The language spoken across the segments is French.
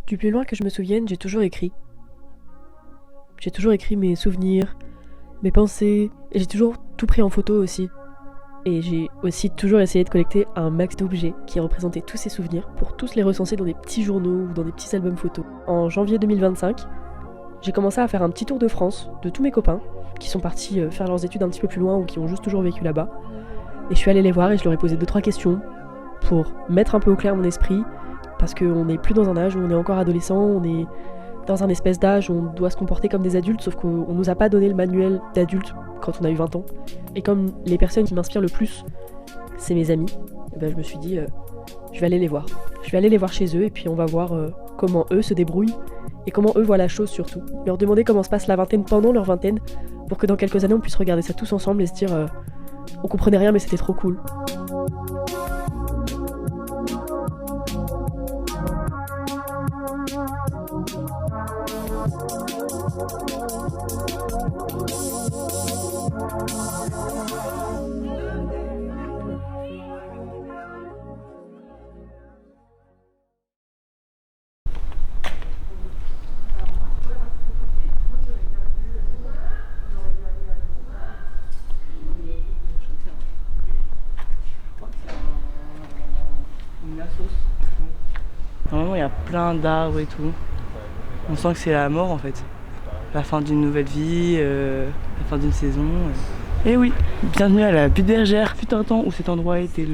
Du plus loin que je me souvienne, j'ai toujours écrit. J'ai toujours écrit mes souvenirs, mes pensées, et j'ai toujours tout pris en photo aussi. Et j'ai aussi toujours essayé de collecter un max d'objets qui représentaient tous ces souvenirs pour tous les recenser dans des petits journaux ou dans des petits albums photos. En janvier 2025, j'ai commencé à faire un petit tour de France de tous mes copains qui sont partis faire leurs études un petit peu plus loin ou qui ont juste toujours vécu là-bas. Et je suis allée les voir et je leur ai posé 2-3 questions pour mettre un peu au clair mon esprit, parce qu'on n'est plus dans un âge où on est encore adolescent, on est dans un espèce d'âge où on doit se comporter comme des adultes, sauf qu'on nous a pas donné le manuel d'adulte quand on a eu 20 ans. Et comme les personnes qui m'inspirent le plus, c'est mes amis, et ben je me suis dit, je vais aller les voir. Je vais aller les voir chez eux et puis on va voir comment eux se débrouillent et comment eux voient la chose surtout. Leur demander comment se passe la vingtaine pendant leur vingtaine, pour que dans quelques années on puisse regarder ça tous ensemble et se dire, on comprenait rien mais c'était trop cool. Normalement, il y a plein d'arbres et tout. On sent que c'est la mort en fait. La fin d'une nouvelle vie, la fin d'une saison. Et oui, bienvenue à la butte bergère. Fut un temps où cet endroit était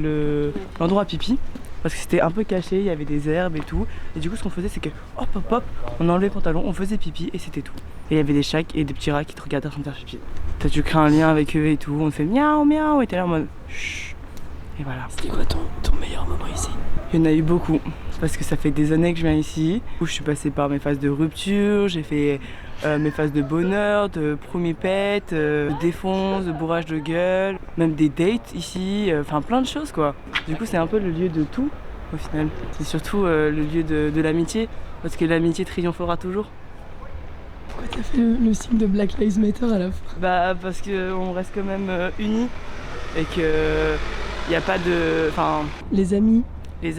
l'endroit à pipi. Parce que c'était un peu caché, il y avait des herbes et tout. Et du coup, ce qu'on faisait, c'est que hop hop hop, on enlevait le pantalon, on faisait pipi et c'était tout. Et il y avait des chats et des petits rats qui te regardaient en train de faire pipi. Toi, tu crées un lien avec eux et tout. On fait miaou miaou et t'es là en mode chut. Et voilà. C'était quoi ton meilleur moment ici ? Il y en a eu beaucoup, parce que ça fait des années que je viens ici, où je suis passée par mes phases de rupture, j'ai fait mes phases de bonheur, de premier pet, de défonce, de bourrage de gueule, même des dates ici, enfin plein de choses quoi. Du coup c'est un peu le lieu de tout au final. C'est surtout le lieu de l'amitié, parce que l'amitié triomphera toujours. Pourquoi t'as fait le signe de Black Lives Matter à la fin ? Bah parce qu'on reste quand même unis, et que y a pas de... Enfin... Les amis Et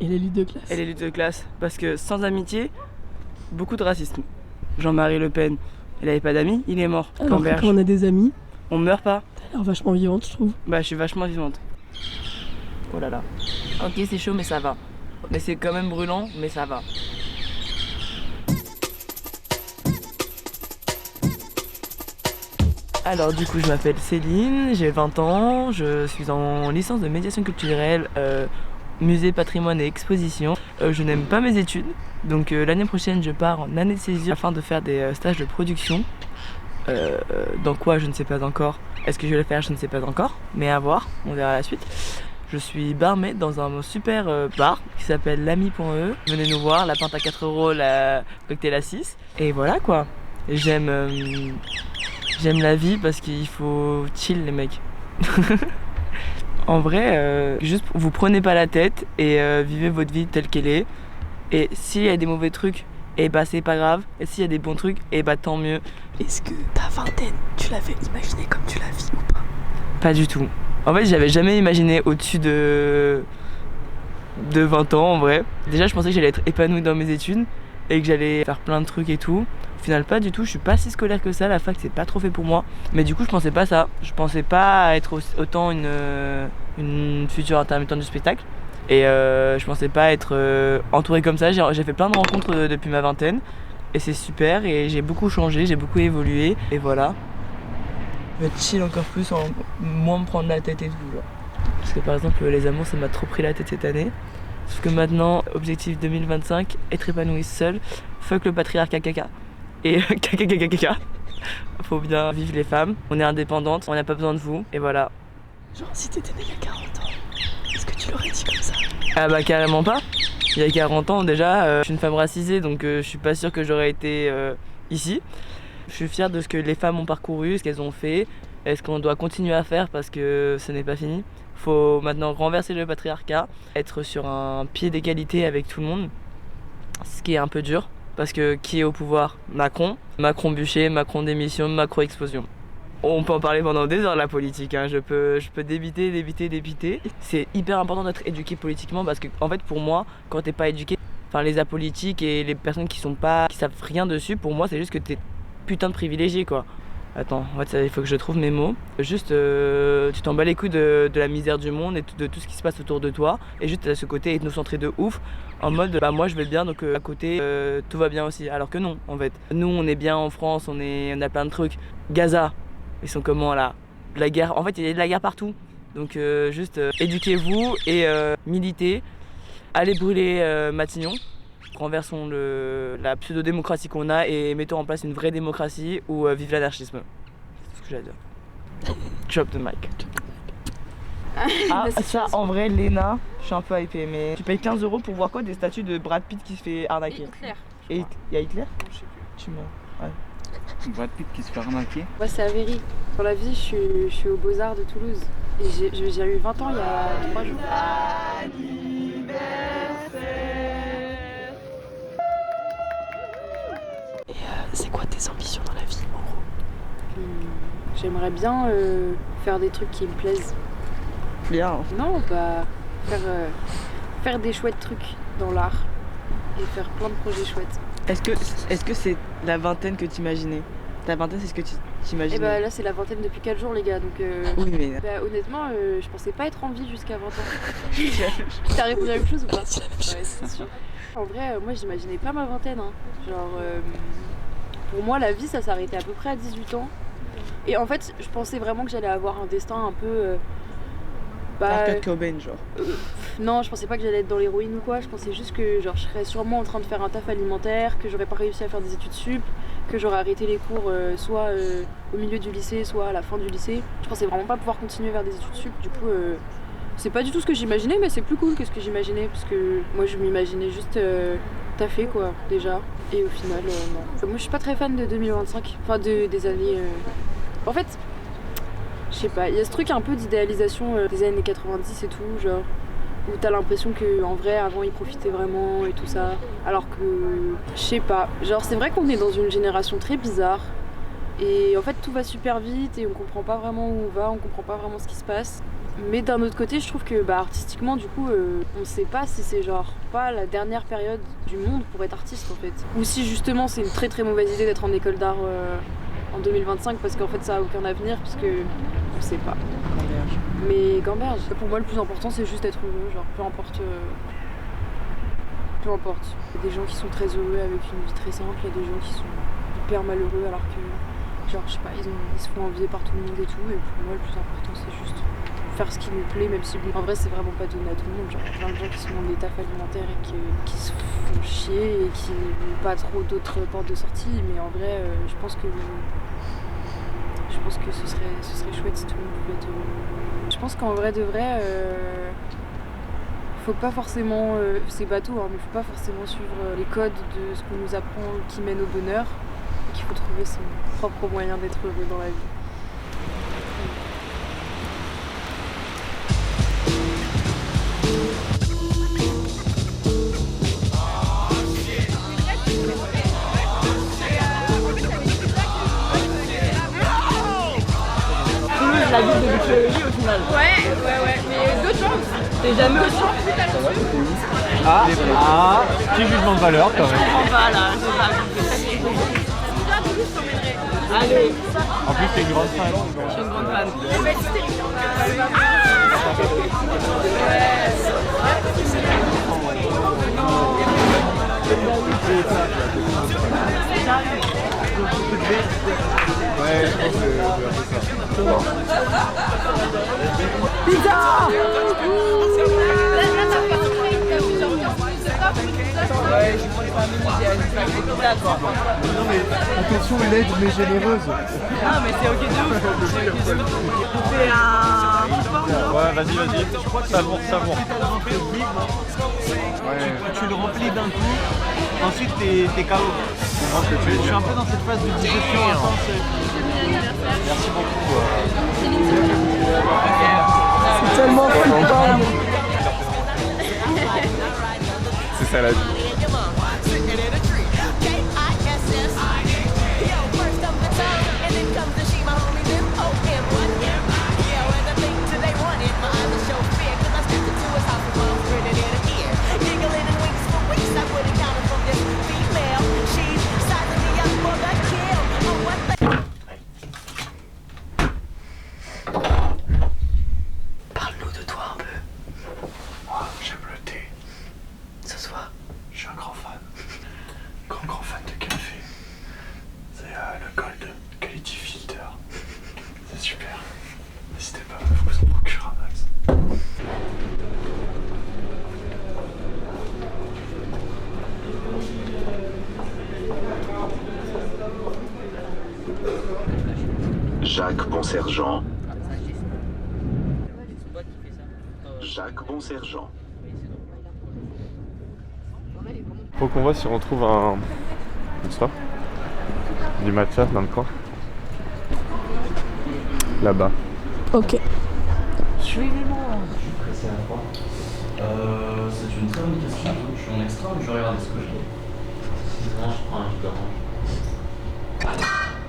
les luttes de classe. les luttes de classe. Parce que sans amitié, beaucoup de racisme. Jean-Marie Le Pen, il avait pas d'amis, il est mort. Alors que quand on a des amis, on meurt pas. t'as l'air vachement vivante, je trouve. Bah, je suis vachement vivante. Oh là là. Ok, c'est chaud, mais ça va. Mais c'est quand même brûlant, mais ça va. Alors du coup je m'appelle Céline, j'ai 20 ans, je suis en licence de médiation culturelle, musée, patrimoine et exposition. Je n'aime pas mes études, donc l'année prochaine je pars en année de césure afin de faire des stages de production. Dans quoi je ne sais pas encore. Est-ce que je vais le faire? Je ne sais pas encore, mais à voir, on verra la suite. Je suis barmaid dans un super bar qui s'appelle l'ami.e. Venez nous voir, la pinte à 4€, la cocktail à 6. Et voilà quoi. J'aime la vie parce qu'il faut chill les mecs. En vrai, juste vous prenez pas la tête et vivez votre vie telle qu'elle est. Et s'il y a des mauvais trucs, et bah c'est pas grave. Et s'il y a des bons trucs, et bah tant mieux. Est-ce que ta vingtaine, tu l'avais imaginé comme tu la vis ou pas? Pas du tout. En fait, j'avais jamais imaginé au-dessus de 20 ans en vrai. Déjà, je pensais que j'allais être épanouie dans mes études et que j'allais faire plein de trucs et tout. Au final, pas du tout. Je suis pas si scolaire que ça. La fac, c'est pas trop fait pour moi. Mais du coup, je pensais pas ça. Je pensais pas être autant une future intermittente du spectacle. Et je pensais pas être entourée comme ça. J'ai fait plein de rencontres depuis ma vingtaine. Et c'est super. Et j'ai beaucoup changé, j'ai beaucoup évolué. Et voilà. Je vais chill encore plus, moins me prendre la tête et tout. Genre. Parce que par exemple, les amours, ça m'a trop pris la tête cette année. Sauf que maintenant, objectif 2025, être épanouie seule. Fuck le patriarcat caca. Et caca. Faut bien vivre les femmes. On est indépendantes, on n'a pas besoin de vous. Et voilà. Genre, si t'étais né il y a 40 ans, est-ce que tu l'aurais dit comme ça? Ah bah carrément pas. Il y a 40 ans déjà, je suis une femme racisée, donc je suis pas sûre que j'aurais été ici. Je suis fière de ce que les femmes ont parcouru, ce qu'elles ont fait, et ce qu'on doit continuer à faire parce que ce n'est pas fini. Faut maintenant renverser le patriarcat, être sur un pied d'égalité avec tout le monde, ce qui est un peu dur, parce que qui est au pouvoir? Macron, Macron bûcher, Macron démission, Macron explosion. On peut en parler pendant des heures la politique, hein. Je peux débiter. C'est hyper important d'être éduqué politiquement parce que en fait pour moi, quand t'es pas éduqué, enfin les apolitiques et les personnes qui savent rien dessus, pour moi c'est juste que t'es putain de privilégié quoi. Attends, en fait il faut que je trouve mes mots. Juste tu t'en bats les couilles de la misère du monde et de tout ce qui se passe autour de toi. Et juste t'as ce côté ethnocentré de ouf, en mode bah moi je vais bien donc à côté tout va bien aussi. Alors que non en fait. Nous on est bien en France, on a plein de trucs. Gaza, ils sont comment là? La guerre, en fait il y a de la guerre partout. Donc juste éduquez-vous et militez. Allez brûler Matignon. Renversons la pseudo-démocratie qu'on a et mettons en place une vraie démocratie où vive l'anarchisme. C'est ce que j'ai à dire. Drop the mic. Ah, ça en vrai, Léna, je suis un peu hypée, mais tu payes 15 € pour voir quoi? Des statues de Brad Pitt qui se fait arnaquer. Hitler. Et il y a Hitler? Non, je sais plus. Tu mens. Ouais. Brad Pitt qui se fait arnaquer. Moi, c'est Avery. Dans la vie, je suis au Beaux-Arts de Toulouse. Et j'ai eu 20 ans il y a 3 jours. C'est quoi tes ambitions dans la vie, en gros? J'aimerais bien faire des trucs qui me plaisent. Bien. Non, bah faire des chouettes trucs dans l'art et faire plein de projets chouettes. Est-ce que c'est la vingtaine que t'imaginais? Ta vingtaine, c'est ce que tu t'imaginais? Et bah là, c'est la vingtaine depuis 4 jours, les gars. Donc oui, mais bah, honnêtement, je pensais pas être en vie jusqu'à 20 ans. T'as répondu à la même chose ou pas? C'est la même chose. Ouais, c'est sûr. En vrai, moi, j'imaginais pas ma vingtaine. Hein. Genre, pour moi, la vie, ça s'arrêtait à peu près à 18 ans. Et en fait, je pensais vraiment que j'allais avoir un destin un peu... Kurt Cobain, genre. Non, je pensais pas que j'allais être dans l'héroïne ou quoi. Je pensais juste que genre, je serais sûrement en train de faire un taf alimentaire, que j'aurais pas réussi à faire des études sup, que j'aurais arrêté les cours soit au milieu du lycée, soit à la fin du lycée. Je pensais vraiment pas pouvoir continuer vers des études sup. Du coup, c'est pas du tout ce que j'imaginais, mais c'est plus cool que ce que j'imaginais. Parce que moi, je m'imaginais juste taffer, quoi, déjà. Et au final, non. Moi, je suis pas très fan de 2025. Enfin, des années... En fait... Je sais pas, il y a ce truc un peu d'idéalisation des années 90 et tout, genre, où t'as l'impression qu'en vrai, avant, ils profitaient vraiment et tout ça. Alors que, je sais pas, genre, c'est vrai qu'on est dans une génération très bizarre. Et en fait, tout va super vite et on comprend pas vraiment où on va, on comprend pas vraiment ce qui se passe. Mais d'un autre côté, je trouve que, bah, artistiquement, du coup, on sait pas si c'est genre pas la dernière période du monde pour être artiste, en fait. Ou si, justement, c'est une très très mauvaise idée d'être en école d'art en 2025 parce qu'en fait ça a aucun avenir parce que on sait pas. Gamberge. Mais Gamberge, pour moi le plus important c'est juste d'être heureux, genre peu importe. Peu importe. Il y a des gens qui sont très heureux avec une vie très simple, il y a des gens qui sont hyper malheureux alors que genre je sais pas, ils se font envier par tout le monde et tout et pour moi le plus important c'est juste faire ce qui nous plaît même si en vrai c'est vraiment pas donné à tout le monde, genre plein de gens qui sont dans des tafs alimentaires et qui se font chier et qui n'ont pas trop d'autres portes de sortie mais en vrai je pense que ce serait chouette si tout le monde pouvait être heureux. Je pense qu'en vrai de vrai faut pas forcément c'est bateau hein, mais faut pas forcément suivre les codes de ce qu'on nous apprend qui mène au bonheur et qu'il faut trouver son propre moyen d'être heureux dans la vie. La ville de l'écologie au final. Ouais, mais d'autres gens aussi. T'es jamais au champ? Petit jugement de valeur quand même. Je comprends pas là, allez. En plus, t'es une grande fan. Je suis une grande fan. Ouais, je pense que Pizza! Ouais, j'ai pris pas pizza quoi. non mais attention, laide mais généreuse. Ah mais c'est ok de ouf. C'est ok de ouf. On fait un... Ouais, vas-y. Savoure. Ouais. Tu le remplis d'un coup, ensuite t'es KO. Je suis un peu dans cette phase de digestion intense. Merci beaucoup. C'est tellement flippant. C'est ça la vie. Giggling and winks for weeks, I would Je suis un grand fan. Grand fan de café. C'est le Gold Quality Filter. C'est super. N'hésitez pas, il faut que vous en procurez un max. Jacques Bonsergent. Jacques Bonsergent. Faut qu'on voit si on trouve un... ça, du matcha dans le coin. Là-bas. Ok. Suivez-moi. C'est une très bonne question. Je suis en extra ou je vais regarder ce que j'ai. Sinon, je prends un jus d'orange.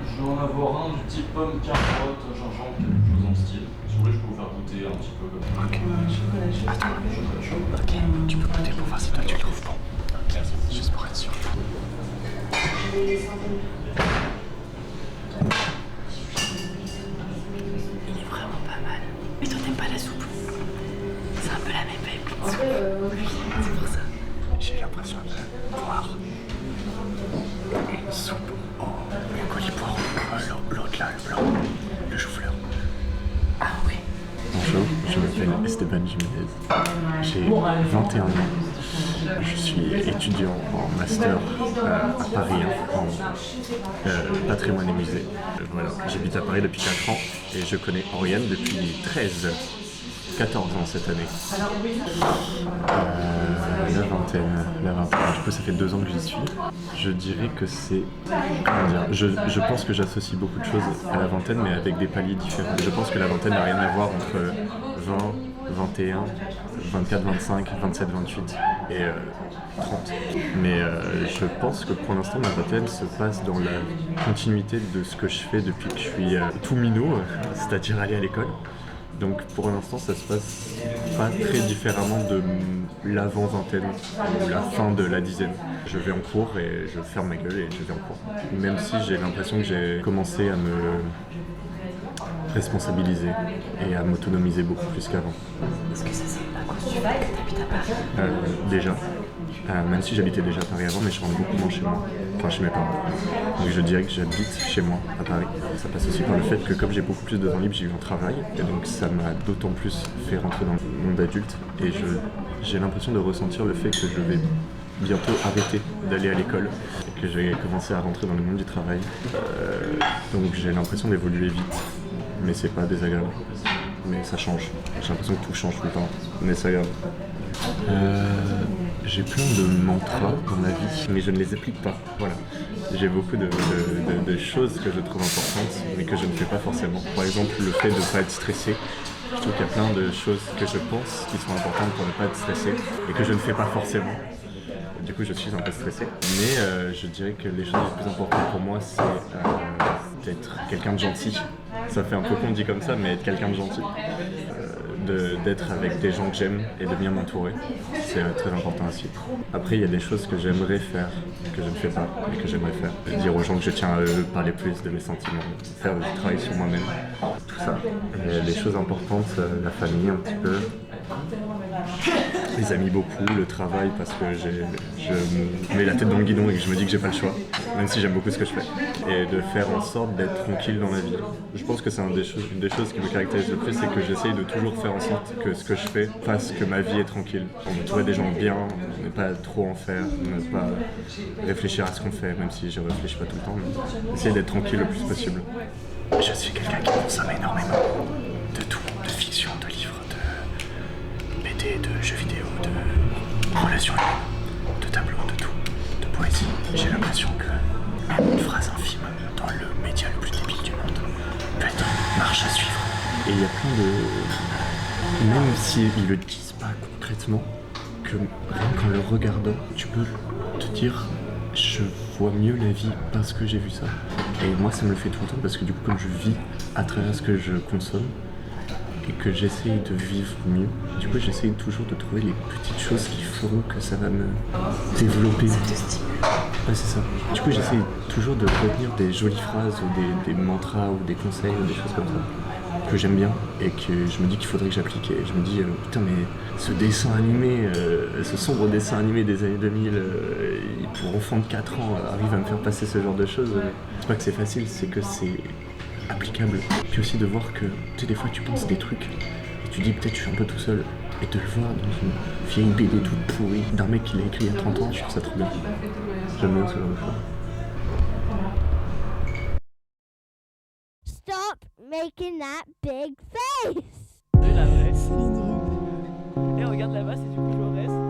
Je vais en avoir un du type pomme, carotte, gingembre, quelque chose dans le style. Si vous voulez, je peux vous faire goûter un petit peu comme ça. Ok. Attends, ok. Tu peux goûter pour voir si toi tu le trouves bon. Merci. Juste pour être sûr. Il est vraiment pas mal. Mais toi t'aimes pas la soupe. C'est un peu la même vibe. C'est pour ça. J'ai l'impression de boire une soupe au collipoire. L'autre là, le blanc, le chou-fleur. Ah oui. Bonjour, je m'appelle Esteban Jiménez. J'ai 21 ans. Je suis étudiant en master à Paris en patrimoine et musée. Voilà, j'habite à Paris depuis 4 ans et je connais Oriane depuis 14 ans cette année. La vingtaine. Du coup, ça fait 2 ans que j'y suis. Je dirais que c'est... Comment dire, je pense que j'associe beaucoup de choses à la vingtaine, mais avec des paliers différents. Je pense que la vingtaine n'a rien à voir entre 20, 21, 24, 25, 27, 28 et 30. Mais je pense que pour l'instant, ma vingtaine se passe dans la continuité de ce que je fais depuis que je suis tout minot, c'est-à-dire aller à l'école. Donc pour l'instant ça se passe pas très différemment de l'avant-vingtaine ou la fin de la dizaine. Je vais en cours et je ferme ma gueule et je vais en cours. Même si j'ai l'impression que j'ai commencé à me responsabiliser et à m'autonomiser beaucoup plus qu'avant. Est-ce que ça c'est à cause du fait que t'habites à Paris Déjà. Même si j'habitais déjà à Paris avant, mais je rentre beaucoup moins chez moi, enfin chez mes parents. Donc je dirais que j'habite chez moi à Paris. Ça passe aussi par le fait que comme j'ai beaucoup plus de temps libre, j'ai eu un travail, et donc ça m'a d'autant plus fait rentrer dans le monde adulte. Et j'ai l'impression de ressentir le fait que je vais bientôt arrêter d'aller à l'école et que je vais commencer à rentrer dans le monde du travail. Donc j'ai l'impression d'évoluer vite, mais c'est pas désagréable. Mais ça change. J'ai l'impression que tout change tout le temps, mais c'est agréable. J'ai plein de mantras dans ma vie, mais je ne les applique pas. Voilà. J'ai beaucoup de choses que je trouve importantes, mais que je ne fais pas forcément. Par exemple, le fait de ne pas être stressé. Je trouve qu'il y a plein de choses que je pense qui sont importantes pour ne pas être stressé et que je ne fais pas forcément. Du coup, je suis un peu stressé. Mais je dirais que les choses les plus importantes pour moi, c'est d'être quelqu'un de gentil. Ça fait un peu con dit comme ça, mais être quelqu'un de gentil. D'être avec des gens que j'aime et de bien m'entourer. C'est très important aussi. Après, il y a des choses que j'aimerais faire, que je ne fais pas, et que j'aimerais faire. Dire aux gens que je tiens à eux, parler plus de mes sentiments, faire du travail sur moi-même. Tout ça. Et les choses importantes, la famille un petit peu. Les amis beaucoup, le travail parce que je me mets la tête dans le guidon et que je me dis que j'ai pas le choix, même si j'aime beaucoup ce que je fais. Et de faire en sorte d'être tranquille dans ma vie. Je pense que c'est une des choses qui me caractérise le plus, c'est que j'essaye de toujours faire en sorte que ce que je fais fasse que ma vie est tranquille. Entourer des gens bien, ne pas trop en faire, ne pas réfléchir à ce qu'on fait, même si je réfléchis pas tout le temps, mais essayer d'être tranquille le plus possible. Je suis quelqu'un qui consomme énormément de tout, de fiction, de livres, de BD, de jeux vidéo, de relations humaines, de tableaux, de tout, de poésie. J'ai l'impression que même une phrase infime dans le média le plus débile du monde peut être une marche à suivre. Et il y a plein de... Même s'ils ne le disent pas concrètement, que rien qu'en le regardant, tu peux te dire je vois mieux la vie parce que j'ai vu ça. Et moi ça me le fait tout le temps parce que du coup comme je vis à travers ce que je consomme et que j'essaye de vivre mieux, du coup j'essaye toujours de trouver les petites choses qui feront que ça va me développer. Ça te stimule. Ouais, c'est ça. Du coup j'essaye toujours de retenir des jolies phrases ou des mantras ou des conseils ou des choses comme ça. que j'aime bien et que je me dis qu'il faudrait que j'applique. Et je me dis, putain, mais ce dessin animé, ce sombre dessin animé des années 2000, pour enfants de 4 ans, arrive à me faire passer ce genre de choses. C'est pas que c'est facile, c'est que c'est applicable. Puis aussi de voir que, tu sais, des fois tu penses des trucs et tu dis peut-être je suis un peu tout seul. Et de le voir dans une vieille BD toute pourrie d'un mec qui l'a écrit il y a 30 ans, je trouve ça trop bien. J'aime bien ce genre de choses. Stop making that big face! La vraie. Et regarde là-bas, c'est du coup Jaurès.